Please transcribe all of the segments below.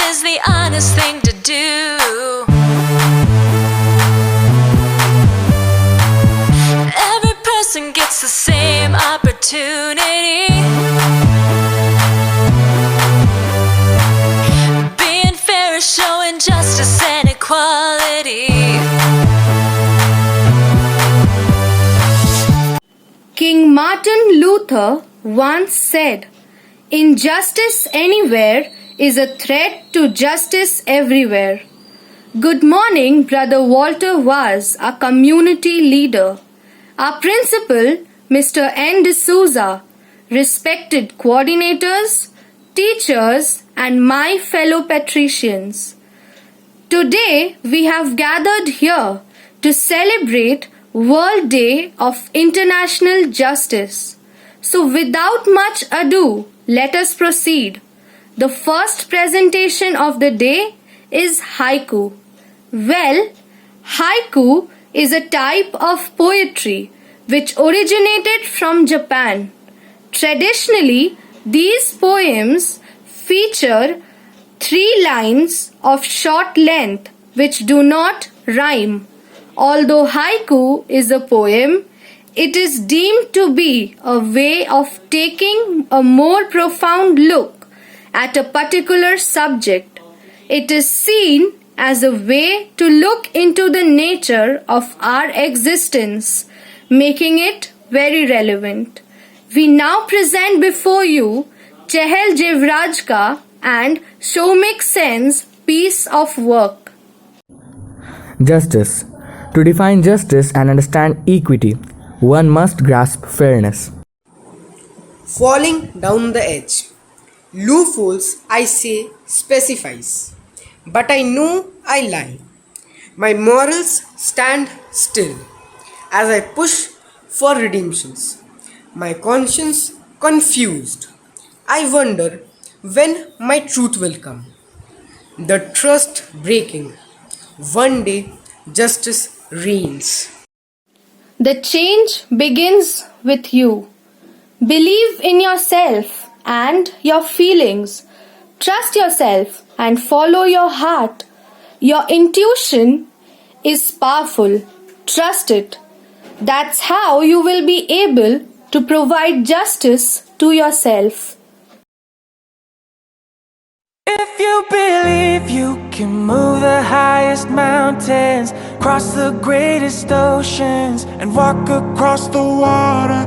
is the honest thing to do. Every person gets the same opportunity. Being fair is showing justice and equality. King Martin Luther once said, "Injustice anywhere is a threat to justice everywhere." Good morning, Brother Walter Vaz, our community leader. Our principal, Mr. N. D'Souza, respected coordinators, teachers, and my fellow patricians. Today we have gathered here to celebrate World Day of International Justice. So without much ado, let us proceed. The first presentation of the day is haiku. Well, haiku is a type of poetry which originated from Japan. Traditionally, these poems feature 3 lines of short length which do not rhyme. Although haiku is a poem, it is deemed to be a way of taking a more profound look at a particular subject. It is seen as a way to look into the nature of our existence, making it very relevant. We now present before you Chehel Jevraj and Shomik Sen's piece of work. Justice. To define justice and understand equity, one must grasp fairness. Falling down the edge. Loopholes, I say, specifies. But I know I lie. My morals stand still as I push for redemptions. My conscience confused. I wonder when my truth will come. The trust breaking. One day justice reigns. The change begins with you. Believe in yourself and your feelings. Trust yourself and follow your heart. Your intuition is powerful. Trust it. That's how you will be able to provide justice to yourself. If you believe you can move the highest mountains, cross the greatest oceans, and walk across the water.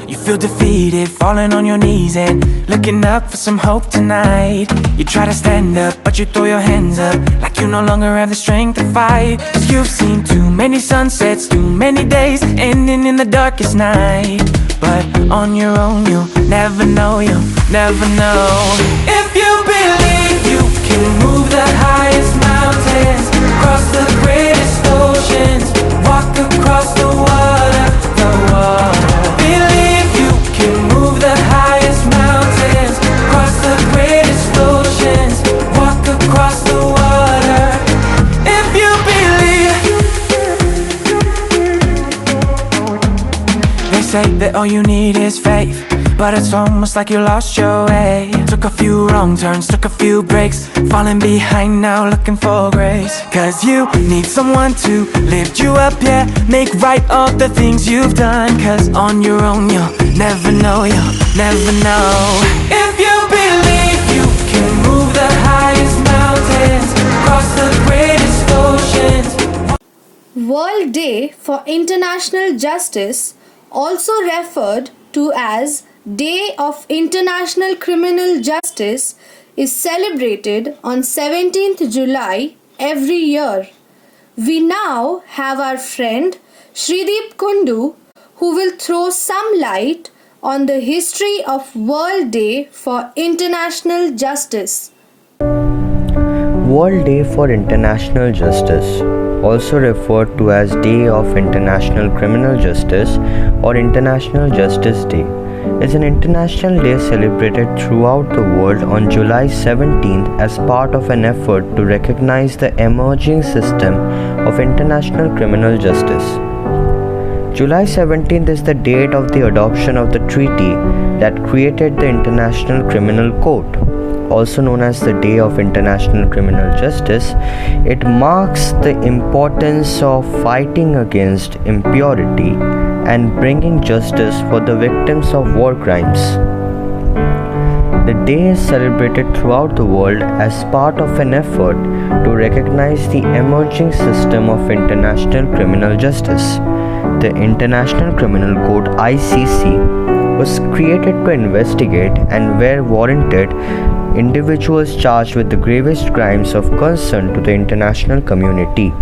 You feel defeated, falling on your knees and looking up for some hope tonight. You try to stand up, but you throw your hands up like you no longer have the strength to fight. 'Cause you've seen too many sunsets, too many days ending in the darkest night. But on your own you'll never know, you'll never know. If you believe you can move the highest mountains, cross the greatest oceans, walk across the water, the water. Believe you can move the highest mountains, cross the greatest oceans, walk across the water. If you believe. They say that all you need is faith, but it's almost like you lost your way. Took a few wrong turns, took a few breaks, falling behind now looking for grace. 'Cause you need someone to lift you up, yeah, make right all the things you've done. 'Cause on your own you'll never know, you'll never know. If you believe you can move the highest mountains, cross the greatest oceans. World Day for International Justice, also referred to as Day of International Criminal Justice, is celebrated on 17th July every year. We now have our friend Shrideep Kundu, who will throw some light on the history of World Day for International Justice. World Day for International Justice, also referred to as Day of International Criminal Justice or International Justice Day, is an international day celebrated throughout the world on July 17th as part of an effort to recognize the emerging system of international criminal justice. July 17th is the date of the adoption of the treaty that created the International Criminal Court. Also known as the Day of International Criminal Justice, it marks the importance of fighting against impurity and bringing justice for the victims of war crimes. The day is celebrated throughout the world as part of an effort to recognize the emerging system of international criminal justice. The International Criminal Court (ICC) was created to investigate and, where warranted, individuals charged with the gravest crimes of concern to the international community.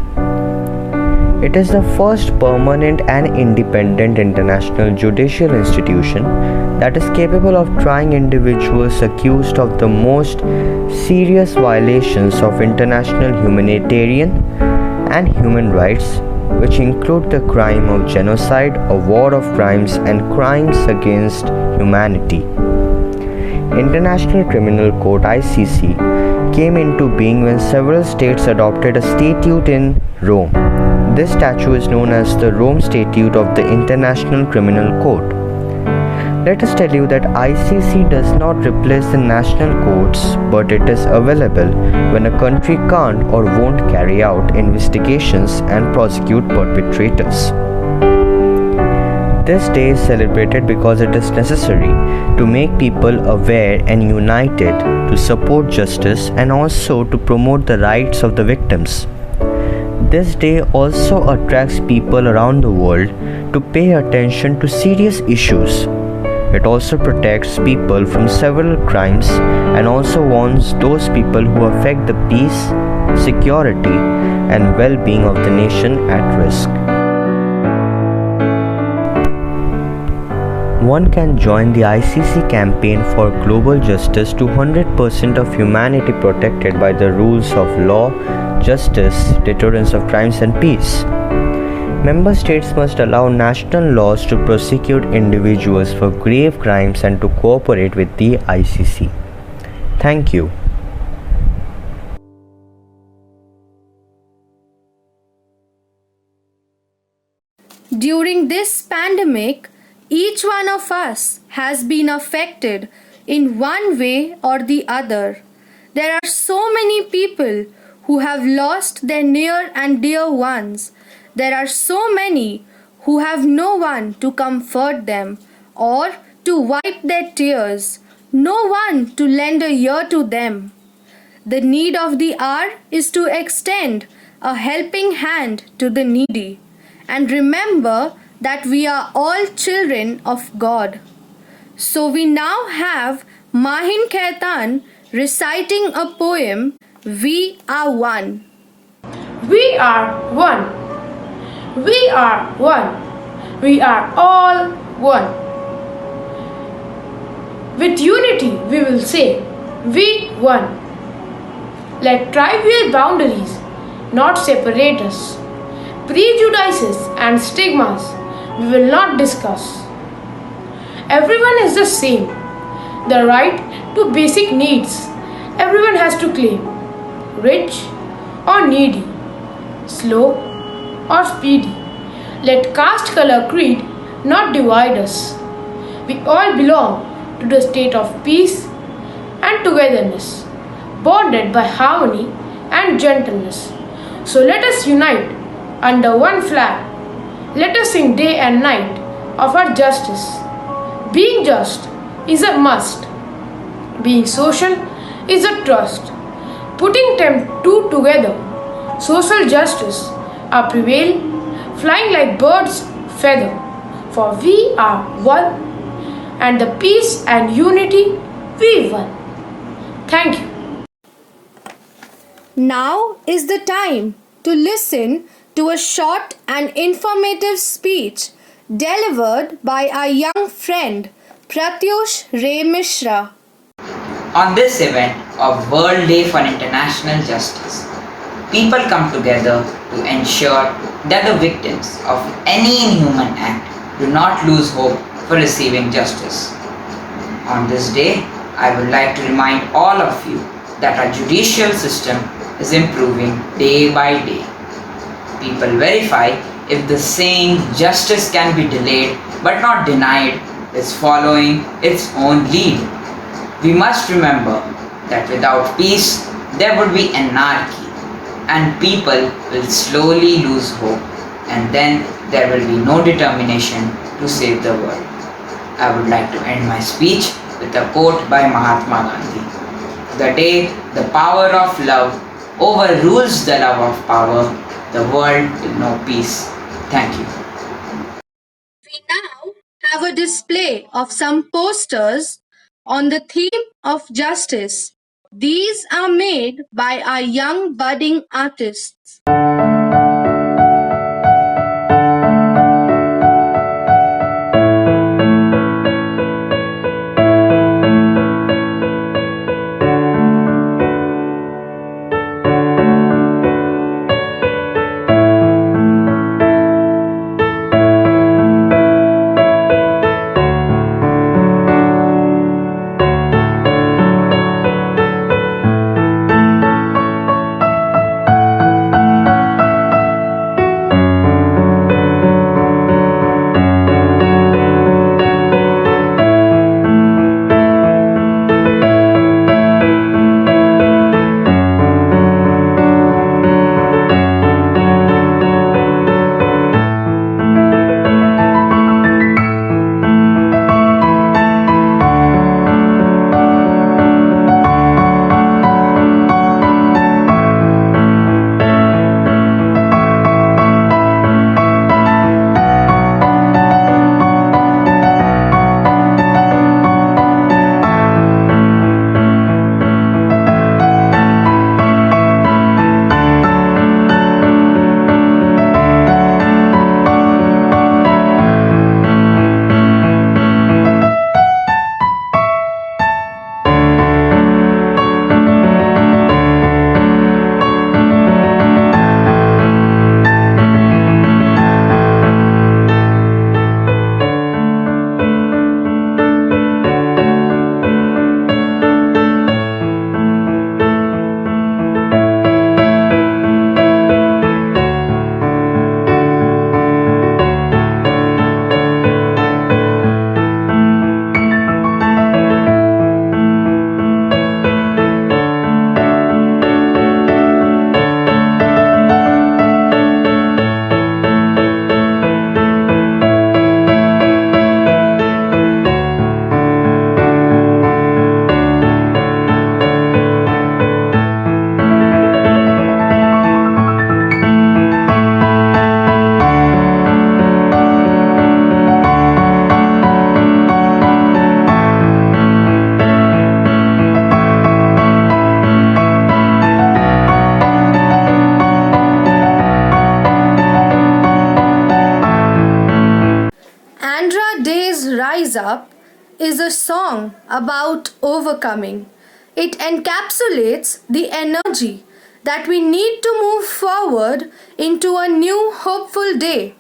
It is the first permanent and independent international judicial institution that is capable of trying individuals accused of the most serious violations of international humanitarian and human rights, which include the crime of genocide, a war of crimes, and crimes against humanity. International Criminal Court (ICC) came into being when several states adopted a statute in Rome. This statute is known as the Rome Statute of the International Criminal Court. Let us tell you that ICC does not replace the national courts, but it is available when a country can't or won't carry out investigations and prosecute perpetrators. This day is celebrated because it is necessary to make people aware and united to support justice and also to promote the rights of the victims. This day also attracts people around the world to pay attention to serious issues. It also protects people from several crimes and also warns those people who affect the peace, security, and well-being of the nation at risk. One can join the ICC campaign for global justice to 100% of humanity protected by the rules of law, justice, deterrence of crimes, and peace. Member states must allow national laws to prosecute individuals for grave crimes and to cooperate with the ICC. Thank you. During this pandemic, each one of us has been affected in one way or the other. There are so many people who have lost their near and dear ones. There are so many who have no one to comfort them or to wipe their tears, no one to lend a ear to them. The need of the hour is to extend a helping hand to the needy and remember that we are all children of God. So we now have Mahin Khaitan reciting a poem, We Are One. We are one. We are one. We are all one. With unity we will say, we won. Let trivial boundaries not separate us. Prejudices and stigmas we will not discuss. Everyone is the same. The right to basic needs everyone has to claim. Rich or needy, slow or speedy. Let caste, color, creed not divide us. We all belong to the state of peace and togetherness, bonded by harmony and gentleness. So let us unite under one flag. Let us sing day and night of our justice. Being just is a must. Being social is a trust. Putting them two together, social justice are prevail, flying like birds feather. For we are one, and the peace and unity we won. Thank you. Now is the time to listen to a short and informative speech delivered by our young friend Pratyush Ray Mishra. On this event of World Day for International Justice, people come together to ensure that the victims of any inhuman act do not lose hope for receiving justice. On this day, I would like to remind all of you that our judicial system is improving day by day. People verify if the saying justice can be delayed but not denied is following its own lead. We must remember that without peace there would be anarchy and people will slowly lose hope, and then there will be no determination to save the world. I would like to end my speech with a quote by Mahatma Gandhi. The day the power of love overrules the love of power, the world will know peace. Thank you. We now have a display of some posters on the theme of justice. These are made by our young budding artists. Rise Up is a song about overcoming. It encapsulates the energy that we need to move forward into a new hopeful day.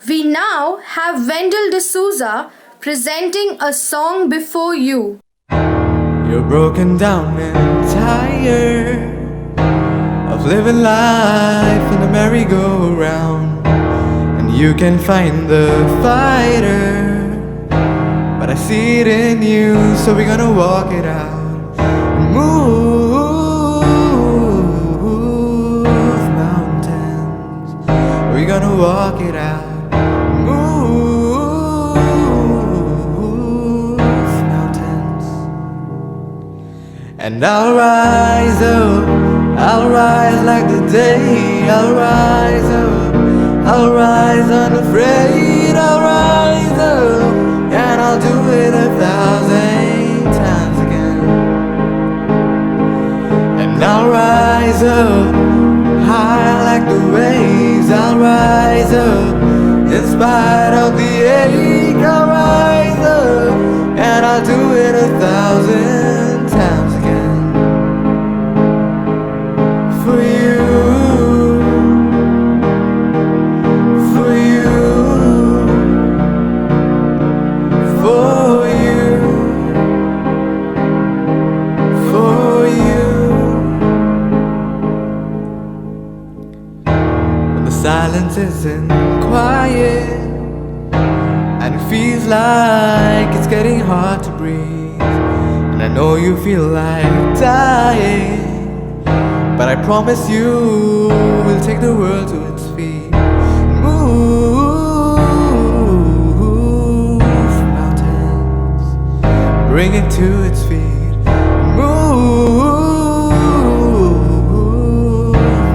We now have Wendell D'Souza presenting a song before you. You're broken down and tired of living life in a merry-go-round, and you can find the fighter, but I see it in you, so we're gonna walk it out. Move mountains, we're gonna walk it out. Move mountains. And I'll rise up, I'll rise like the day. I'll rise up, I'll rise unafraid. I'll rise up, and I'll do it 1,000 times again. And I'll rise up, high like the waves. I'll rise up, in spite of the ache. I'll rise up, and I'll do it 1,000 times again. For you, for you, for you, for you. When the silence isn't quiet, getting hard to breathe, and I know you feel like dying, but I promise you we'll take the world to its feet. Move mountains, bring it to its feet. Move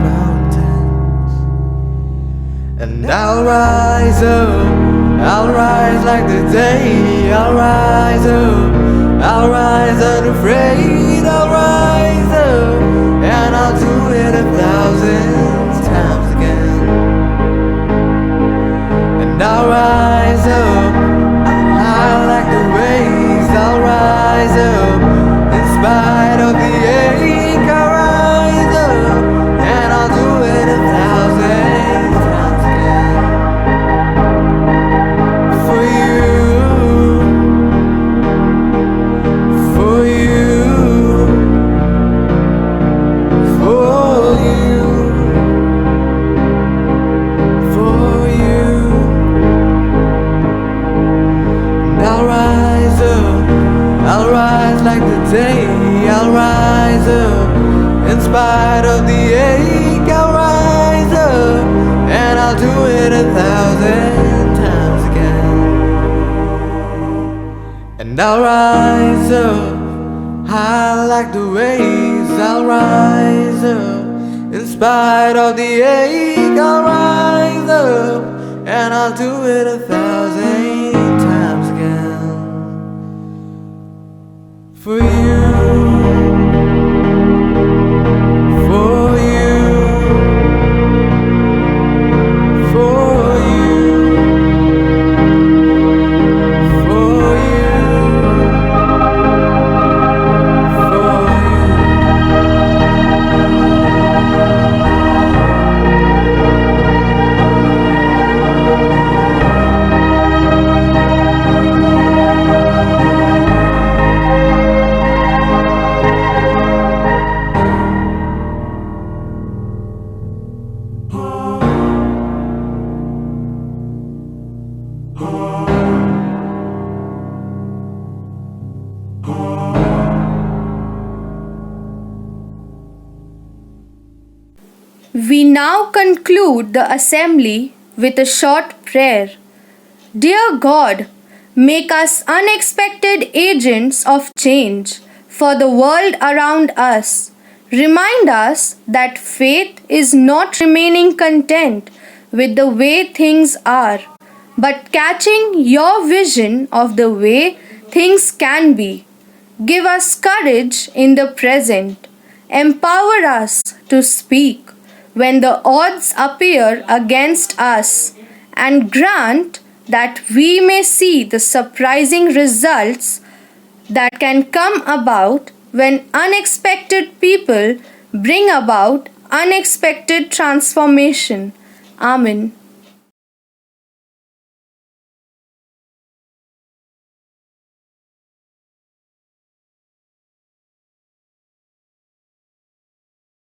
mountains, and I'll rise up, I'll rise like the day. I'll rise up, I'll rise unafraid. I'll rise up, and I'll do it 1,000 times again. And I'll rise up, high like the waves. I'll rise up, in spite of the ache. I'll rise up, and I'll do it 1,000 times again. For you, for you, for you, for you. And I'll rise up, I'll rise like the day. I'll rise up, in spite of the ache. I'll rise up, and I'll do it 1,000 times again. And I'll rise up, high like the waves. I'll rise up, in spite of the ache. I'll rise up, and I'll do it 1,000 times again. For you, for you, for you, for you, for We now conclude the assembly with a short prayer. Dear God, make us unexpected agents of change for the world around us. Remind us that faith is not remaining content with the way things are, but catching your vision of the way things can be. Give us courage in the present. Empower us to speak when the odds appear against us, and grant that we may see the surprising results that can come about when unexpected people bring about unexpected transformation. Amen.